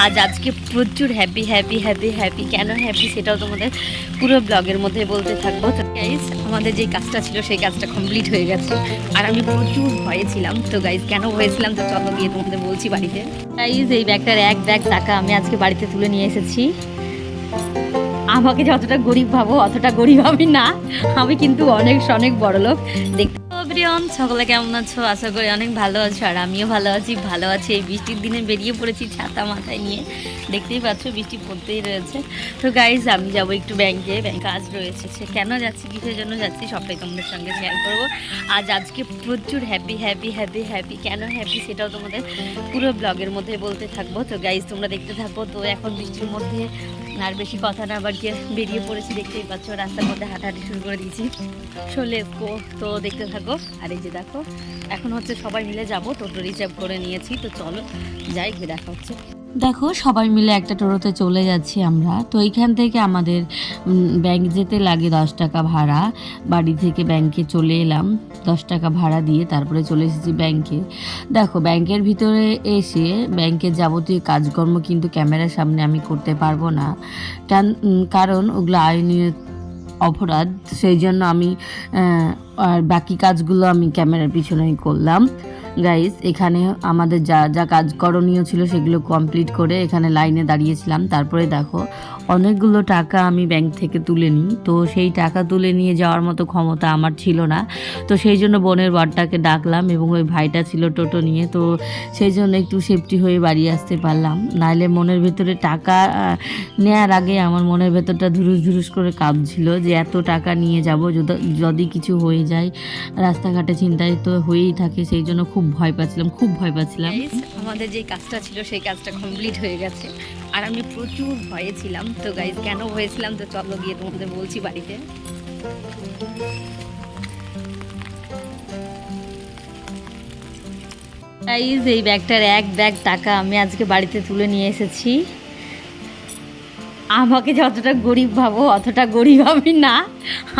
আজকে প্রচুর happy happy happy happy কেন হ্যাপি সেটাও তোমাদের পুরো ব্লগের মধ্যে বলতে থাকবো। তো গাইজ আমাদের যে কাজটা ছিল সেই কাজটা কমপ্লিট হয়ে গেছে আর আমি প্রচুর ভয়ে ছিলাম। তো গাইজ কেন হয়েছিলাম তো চলো গিয়ে তোমাদের বলছি বাড়িতে। গাইজ এই ব্যাগটার এক ব্যাগ টাকা আমি আজকে বাড়িতে তুলে নিয়ে এসেছি। আমাকে যতটা গরিব ভাবো অতটা গরিব আমি না, আমি কিন্তু অনেক অনেক বড় লোক। দেখতে প্রিয়ন সকলে কেমন আছো? আশা করি অনেক ভালো আছো আর আমিও ভালো আছি। এই বৃষ্টির দিনে বেরিয়ে পড়েছি ছাতা মাথায় নিয়ে, দেখতেই পাচ্ছ বৃষ্টি পড়তেই রয়েছে। তো গাইজ আমি যাবো একটু ব্যাংকে, কাজ রয়েছে। সে কেন যাচ্ছি কিসের জন্য যাচ্ছি সবটাই তোমাদের সঙ্গে শেয়ার করবো। আজকে প্রচুর হ্যাপি হ্যাপি হ্যাপি হ্যাপি কেন হ্যাপি সেটাও তোমাদের পুরো ব্লগের মধ্যে বলতে থাকবো। তো গাইজ তোমরা দেখতে থাকো। তো এখন বৃষ্টির মধ্যে আর বেশি কথা না বাড়িয়ে বেরিয়ে পড়েছি, দেখতেই পাচ্ছ রাস্তার মধ্যে হাঁটাহাঁটি শুরু করে দিয়েছি। চলে তো দেখতে থাকো। আর এই যে দেখো এখন হচ্ছে সবাই মিলে যাব, টোটো রিজার্ভ করে নিয়েছি। তো চলো যাই, গিয়ে দেখা হচ্ছে। দেখো সবাই মিলে একটা টোটোতে চলে যাচ্ছি আমরা। তো এইখান থেকে আমাদের ব্যাংক যেতে লাগে 10 টাকা ভাড়া। বাড়ি থেকে ব্যাংকে চলে এলাম 10 টাকা ভাড়া দিয়ে, তারপরে চলে এসেছি ব্যাংকে। দেখো ব্যাংকের ভিতরে এসে ব্যাংকের যাবতীয় কাজকর্ম কিন্তু ক্যামেরার সামনে আমি করতে পারবো না, কারণ ওগুলো আইনি অপরাধ। সেই জন্য আমি আর বাকি কাজগুলো আমি ক্যামেরার পিছনেই করলাম। গাইস এখানে আমাদের যা যা কাজ করণীয় ছিল সেগুলো কমপ্লিট করে এখানে লাইনে দাঁড়িয়েছিলাম। তারপরে দেখো অনেকগুলো টাকা আমি ব্যাংক থেকে তুলে নিই। তো সেই টাকা তুলে নিয়ে যাওয়ার মতো ক্ষমতা আমার ছিল না। তো সেই জন্য বোনের বরটাকে ডাকলাম এবং ওই ভাইটা ছিল টোটো নিয়ে। তো সেই জন্য একটু সেফটি হয়ে বাড়ি আসতে পারলাম। নাহলে মনের ভেতরে টাকা নেওয়ার আগে আমার মনের ভেতরটা ধুরুস করে কাঁপছিল যে এত টাকা নিয়ে যাব, যদি কিছু হয়ে যায়। রাস্তাঘাটে ছিনতাই তো হয়েই থাকে, সেই জন্য খুব ভয় পাচ্ছিলাম। আমাদের যে কাজটা ছিল সেই কাজটা কমপ্লিট হয়ে গেছে আর আমি প্রচুর ভয়ে ছিলাম। তো গাইজ কেন হয়েছিলাম তো চলো গিয়ে তোমাদের বলছি বাড়িতে। গাইজ এই ব্যাগটার এক ব্যাগ টাকা আমি আজকে বাড়িতে তুলে নিয়ে এসেছি। আমাকে যতটা গরিব ভাবো অতটা গরিব আমি না,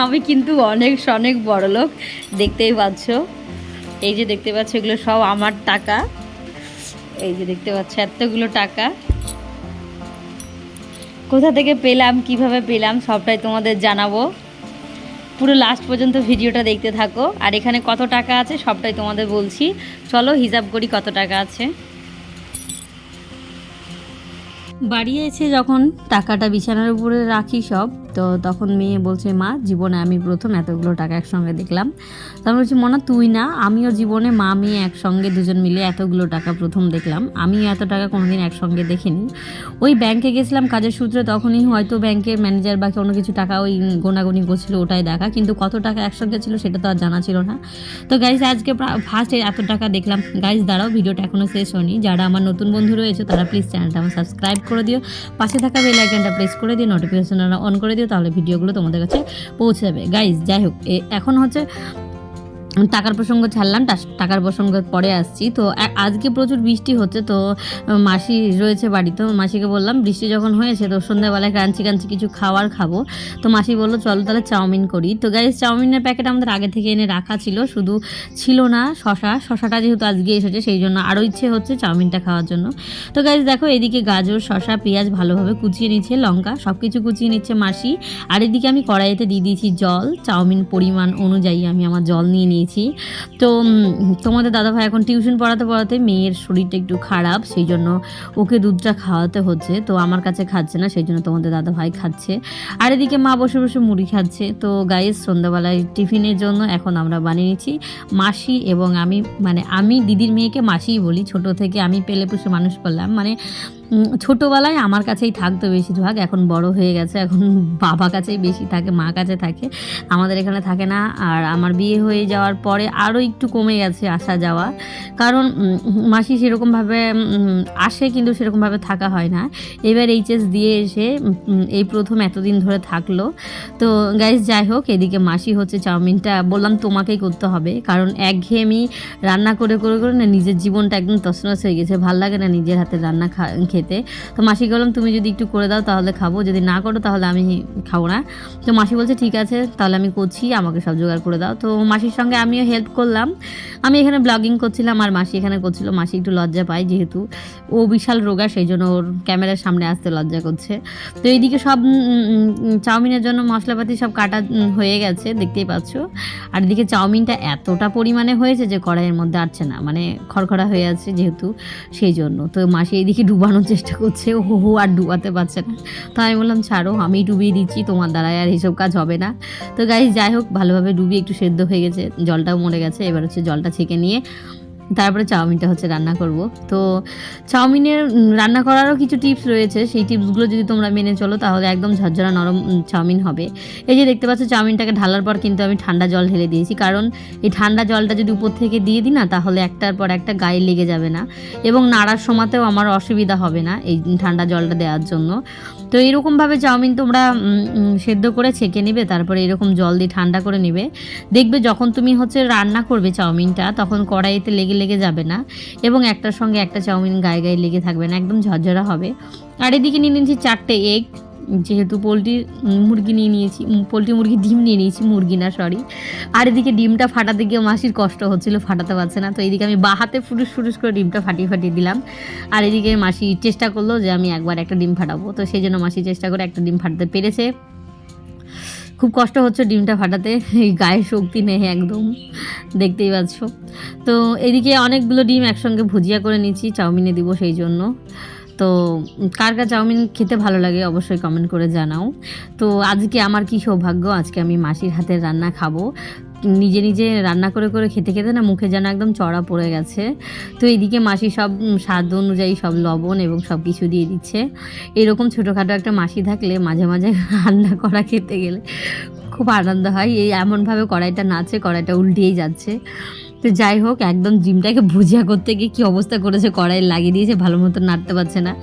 আমি কিন্তু অনেক অনেক বড় লোক। দেখতেই পাচ্ছ, এই যে দেখতে পাচ্ছ এগুলো সব আমার টাকা। এই যে দেখতে পাচ্ছ এতগুলো টাকা কোথা থেকে পেলাম, কিভাবে পেলাম সবটাই তোমাদের জানাবো। পুরো লাস্ট পর্যন্ত ভিডিওটা দেখতে থাকো। আর এখানে কত টাকা আছে সবটাই তোমাদের বলছি। চলো হিসাব করি কত টাকা আছে। বাড়ি এসে যখন টাকাটা বিছানার উপরে রাখি সব, তো তখন মেয়ে বলছে, মা জীবনে আমি প্রথম এতগুলো টাকা একসঙ্গে দেখলাম। তো আমি বলছি, মনা তুই না, আমিও জীবনে মা মেয়ে একসঙ্গে দুজন মিলে এতগুলো টাকা প্রথম দেখলাম। আমি এত টাকা কোনোদিন একসঙ্গে দেখিনি। ওই ব্যাংকে গেছিলাম কাজের সূত্রে, তখনই হয়তো ব্যাংকের ম্যানেজার বা কোনো কিছু টাকা ওই গোনাগুনি করছিল, ওটাই দেখা, কিন্তু কত টাকা একসঙ্গে ছিল সেটা তো আর জানা ছিল না। তো গাইজ আজকে ফার্স্ট এত টাকা দেখলাম। গাইজ দাঁড়াও, ভিডিওটা এখনও শেষ হয়নি। যারা আমার নতুন বন্ধু রয়েছে তারা প্লিজ চ্যানেলটা আমার সাবস্ক্রাইব করে দিও, পাশে থাকা বেল আইকনটা প্রেস করে দিও, নোটিফিকেশন অন করে দিও, তাহলে ভিডিওগুলো তোমাদের কাছে পৌঁছে যাবে। গাইজ যাই হোক, এখন হচ্ছে টাকার প্রসঙ্গ ছাড়লাম, টাকার প্রসঙ্গ পরে আসছি। তো আজকে প্রচুর বৃষ্টি হচ্ছে। তো মাসি রয়েছে বাড়িতে, মাসিকে বললাম বৃষ্টি যখন হয়েছে তো সন্ধ্যাবেলায় কাঞ্চি কিছু খাবো। তো মাসি বললো চলো তাহলে চাউমিন করি। তো গাইস চাউমিনের প্যাকেট আমাদের আগে থেকে এনে রাখা ছিল, শুধু ছিল না শশাটা যেহেতু আজকে এসেছে সেই জন্য আরও ইচ্ছে হচ্ছে চাউমিনটা খাওয়ার জন্য। তো গাইস দেখো এদিকে গাজর, শশা, পেঁয়াজ ভালোভাবে কুচিয়ে নিচ্ছে, লঙ্কা সব কিছু কুচিয়ে নিচ্ছে মাসি। আর এদিকে আমি কড়াইতে দিয়ে দিয়েছি জল, চাউমিন পরিমাণ অনুযায়ী আমি আমার জল নিয়ে নিয়েছি। তো তোমাদের দাদাভাই এখন টিউশন পড়াতে মেয়ের শরীরটা একটু খারাপ, সেই জন্য ওকে দুধটা খাওয়াতে হচ্ছে। তো আমার কাছে খাচ্ছে না, সেই জন্য তোমাদের দাদাভাই খাচ্ছে। আর এদিকে মা বসে বসে মুড়ি খাচ্ছে। তো গাইস সন্ধ্যাবেলায় টিফিনের জন্য এখন আমরা বানিয়ে নিচ্ছি মাসি এবং আমি, মানে আমি দিদির মেয়েকে মাসিই বলি, ছোট থেকে আমি পেলে পুষে মানুষ করলাম। মানে ছোটোবেলায় আমার কাছেই থাকতো বেশিরভাগ, এখন বড় হয়ে গেছে, এখন বাবা কাছেই বেশি থাকে, মা কাছে থাকে, আমাদের এখানে থাকে না। আর আমার বিয়ে হয়ে যাওয়ার পরে আরও একটু কমে গেছে আসা যাওয়া, কারণ মাসি সেরকমভাবে আসে কিন্তু সেরকমভাবে থাকা হয় না। এবার এইচএস দিয়ে এসে এই প্রথম এতদিন ধরে থাকলো। তো গাইস যাই হোক, এদিকে মাসি হচ্ছে চাউমিনটা বললাম তোমাকেই করতে হবে, কারণ একঘেয়েমি রান্না করে না নিজের জীবনটা একদম তছনছ হয়ে গেছে, ভাল লাগে না নিজের হাতে রান্না খেতে। তো মাসিকে বললাম তুমি যদি একটু করে দাও তাহলে খাবো, যদি না করো তাহলে আমি খাবো না। তো মাসি বলছে ঠিক আছে তাহলে আমি করছি, আমাকে সব জোগাড় করে দাও। তো মাসির সঙ্গে আমিও হেল্প করলাম। আমি এখানে ব্লগিং করছিলাম আর মাসি এখানে করছিল। মাসি একটু লজ্জা পায় যেহেতু ও বিশাল রোগা, সেই জন্য ওর ক্যামেরার সামনে আসতে লজ্জা করছে। তো এইদিকে সব চাউমিনের জন্য মশলাপাতি সব কাটা হয়ে গেছে দেখতেই পাচ্ছ। আর এদিকে চাউমিনটা এতটা পরিমাণে হয়েছে যে কড়াইয়ের মধ্যে আসছে না, মানে খড়খড়া হয়ে আছে যেহেতু, সেই জন্য। তো মাসি এইদিকে ডুবানোর চেষ্টা করছে, হো আর ডুবাতে পারছে না। তো আমি বললাম ছাড়ো, আমি ডুবিয়ে দিচ্ছি, তোমার দ্বারাই আর এইসব কাজ হবে না। তো গাইস যাই হোক, ভালোভাবে ডুবিয়ে একটু সেদ্ধ হয়ে গেছে, জলটাও মরে গেছে। এবার হচ্ছে জলটা ছেঁকে নিয়ে তারপরে চাউমিনটা হচ্ছে রান্না করব। তো চাউমিনের রান্না করারও কিছু টিপস রয়েছে, সেই টিপসগুলো যদি তোমরা মেনে চলো তাহলে একদম ঝরঝরা নরম চাউমিন হবে। এই যে দেখতে পাচ্ছ চাউমিনটাকে ঢালার পর কিন্তু আমি ঠান্ডা জল ঢেলে দিয়েছি, কারণ এই ঠান্ডা জলটা যদি উপর থেকে দিয়ে দিই না তাহলে একটার পর একটা গায়ে লেগে যাবে না, এবং নাড়ার সময়তেও আমার অসুবিধা হবে না এই ঠান্ডা জলটা দেওয়ার জন্য। তো এরকমভাবে চাউমিন তোমরা সেদ্ধ করে ছেঁকে নেবে, তারপরে এরকম জল দিয়ে ঠান্ডা করে নেবে। দেখবে যখন তুমি হচ্ছে রান্না করবে চাউমিনটা তখন কড়াইতে লেগে লেগে যাবে না, এবং একটার সঙ্গে একটা চাউমিন গায়ে গায়ে লেগে থাকবে না, একদম ঝরঝরা হবে। আর এদিকে নিয়ে নিয়েছি 4টে এগ, যেহেতু পোলট্রি মুরগি নিয়ে নিয়েছি, পোলট্রি মুরগি ডিম নিয়ে নিয়েছি, মুরগি না সরি। আর এদিকে ডিমটা ফাটাতে গিয়ে মাসির কষ্ট হচ্ছিল, ফাটাতে পারছে না। তো এদিকে আমি বাঁ হাতে ফুটুস ফুটুস করে ডিমটা ফাটিয়ে ফাটিয়ে দিলাম। আর এদিকে মাসি চেষ্টা করলো যে আমি একবার একটা ডিম ফাটাবো, তো সেই জন্য মাসি চেষ্টা করে একটা ডিম ফাটাতে পেরেছে। খুব কষ্ট হচ্ছে ডিমটা ফাটাতে, গায়ে শক্তি নেই একদম, দেখতেই পাচ্ছ। তো এদিকে অনেকগুলো ডিম একসঙ্গে ভুজিয়া করে নিচ্ছি, চাউমিনে দিব সেই জন্য। তো কার কার চাউমিন খেতে ভালো লাগে অবশ্যই কমেন্ট করে জানাও। তো আজকে আমার কি সৌভাগ্য, আজকে আমি মাসির হাতের রান্না খাবো। নিজে নিজে রান্না করে করে খেতে খেতে না মুখে যেন একদম চড়া পড়ে গেছে। তো এইদিকে মাসি সব স্বাদ অনুযায়ী সব লবণ এবং সব কিছু দিয়ে দিচ্ছে। এরকম ছোটোখাটো একটা মাসি থাকলে মাঝে মাঝে রান্না করা খেতে গেলে খুব আনন্দ হয়। এই এমনভাবে কড়াইটা নাচে, কড়াইটা উল্টিয়েই যাচ্ছে। তো যাই হোক, একদম ডিমটাকে ভুজিয়া করতে গিয়ে কী অবস্থা করেছে, কড়াইয়ে লাগিয়ে দিয়েছে, ভালো মতো নাড়তে পারছে না।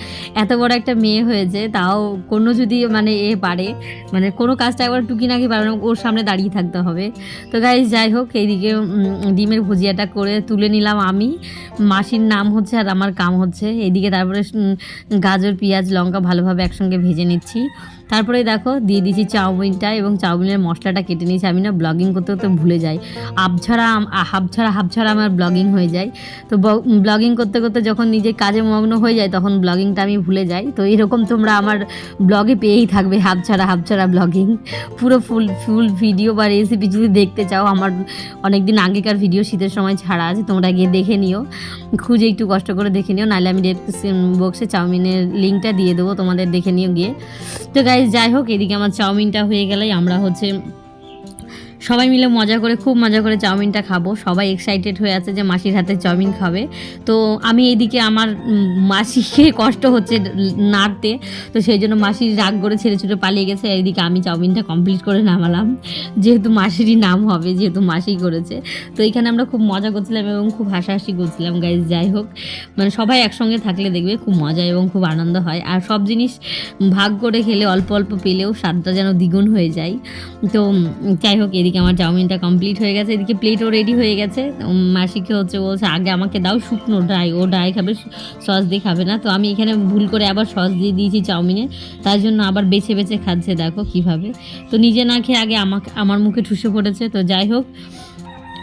এত বড় একটা মেয়ে হয়েছে, তাও কোনো যদি মানে পারে, মানে কোনো কাজটা একবার টুকিনাকি পারে না, ওর সামনে দাঁড়িয়ে থাকতে হবে। তো গাইস যাই হোক, এইদিকে ডিমের ভুজিয়াটা করে তুলে নিলাম আমি, মাসির নাম হচ্ছে আর আমার কাম হচ্ছে। এইদিকে তারপরে গাজর পেঁয়াজ লঙ্কা ভালোভাবে একসঙ্গে ভেজে নিচ্ছি। তারপরে দেখো দিয়ে দিয়েছি চাউমিনটা, এবং চাউমিনের মশলাটা কেটে নিয়েছি। আমি না ব্লগিং করতে করতে ভুলে যাই, হাফ ছাড়া আমার ব্লগিং হয়ে যায়। তো ব্লগিং করতে করতে যখন নিজে কাজে মগ্ন হয়ে যায় তখন ব্লগিংটা আমি ভুলে যাই। তো এরকম তোমরা আমার ব্লগে পেয়েই থাকবে হাফ ছাড়া ব্লগিং। পুরো ফুল ভিডিও বা রেসিপি যদি দেখতে চাও, আমার অনেক দিন আগেকার ভিডিও শীতের সময় ছাড়া আছে, তোমরা গিয়ে দেখে নিও, খুঁজে একটু কষ্ট করে দেখে নিও, নাহলে আমি ডেসক্রিপশন বক্সে চাউমিনের লিঙ্কটা দিয়ে দেবো, তোমাদের দেখে নিও গিয়ে। তো গাইস যাই হোক, এদিকে আমার চাউমিনটা হয়ে গেলেই আমরা হচ্ছে সবাই মিলে খুব মজা করে চাউমিনটা খাবো। সবাই এক্সাইটেড হয়ে আছে যে মাসির হাতে চাউমিন খাবে। তো আমি এইদিকে আমার মাসিকে কষ্ট হচ্ছে নাড়তে, তো সেই জন্য মাসি রাগ করে ছেড়ে ছুটে পালিয়ে গেছে। এইদিকে আমি চাউমিনটা কমপ্লিট করে নামালাম, যেহেতু মাসিরই নাম হবে, যেহেতু মাসি করেছে। তো এখানে আমরা খুব মজা করছিলাম এবং খুব হাসাহাসি করছিলাম গাইজ। যাই হোক, মানে সবাই একসঙ্গে থাকলে দেখবে খুব মজা এবং খুব আনন্দ হয়। আর সব জিনিস ভাগ করে খেলে অল্প অল্প পেলেও স্বাদটা যেন দ্বিগুণ হয়ে যায়। তো যাই হোক, এদিকে আমার চাউমিনটা কমপ্লিট হয়ে গেছে, এদিকে প্লেটও রেডি হয়ে গেছে। মাসিকে বলছে আগে আমাকে দাও শুকনো ড্রাই, ও ড্রাই খাবে, সস দিয়ে খাবে না। তো আমি এখানে ভুল করে আবার সস দিয়ে দিয়েছি চাউমিনে, তার জন্য আবার বেছে বেছে খাচ্ছে, দেখো কীভাবে। তো নিজে না খেয়ে আগে আমার মুখে ঠুসে পড়েছে। তো যাই হোক,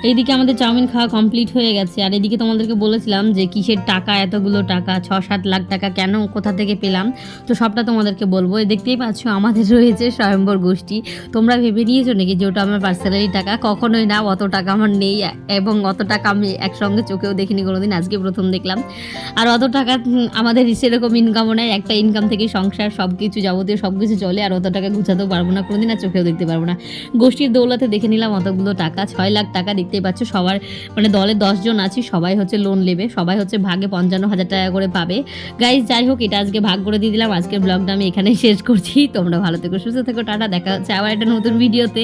এইদিকে আমাদের চাউমিন খাওয়া কমপ্লিট হয়ে গেছে। আর এদিকে তোমাদেরকে বলেছিলাম যে কিসের টাকা, এতগুলো টাকা, 6-7 লাখ টাকা কেন, কোথা থেকে পেলাম, তো সবটা তোমাদেরকে বলবো। দেখতেই পাচ্ছ আমাদের রয়েছে স্বয়ম্বর গোষ্ঠী। তোমরা ভেবে নিয়েছো নাকি যে ওটা আমার পার্সোনালি টাকা? কখনোই না, অত টাকা আমার নেই, এবং অত টাকা আমি একসঙ্গে চোখেও দেখিনি কোনোদিন, আজকে প্রথম দেখলাম। আর অত টাকা আমাদের সেরকম ইনকামও নেই, একটা ইনকাম থেকে সংসার সব কিছু যাবতীয় সব কিছু চলে, আর অত টাকা গুছাতেও পারবো না কোনোদিন, আর চোখেও দেখতে পারবো না। গোষ্ঠীর দৌলতে দেখে নিলাম অতগুলো টাকা, 6 লাখ টাকা। দেখতেই পাচ্ছ সবার, মানে দলে 10 জন আছি, সবাই হচ্ছে লোন নেবে, সবাই হচ্ছে ভাগে 55,000 টাকা করে পাবে। গাইজ যাই হোক, এটা আজকে ভাগ করে দিয়ে দিলাম। আজকের ব্লগটা আমি এখানেই শেষ করছি। তোমরা ভালো থেকো, সুস্থ থেকো, টাটা, দেখা হচ্ছে আবার একটা নতুন ভিডিওতে।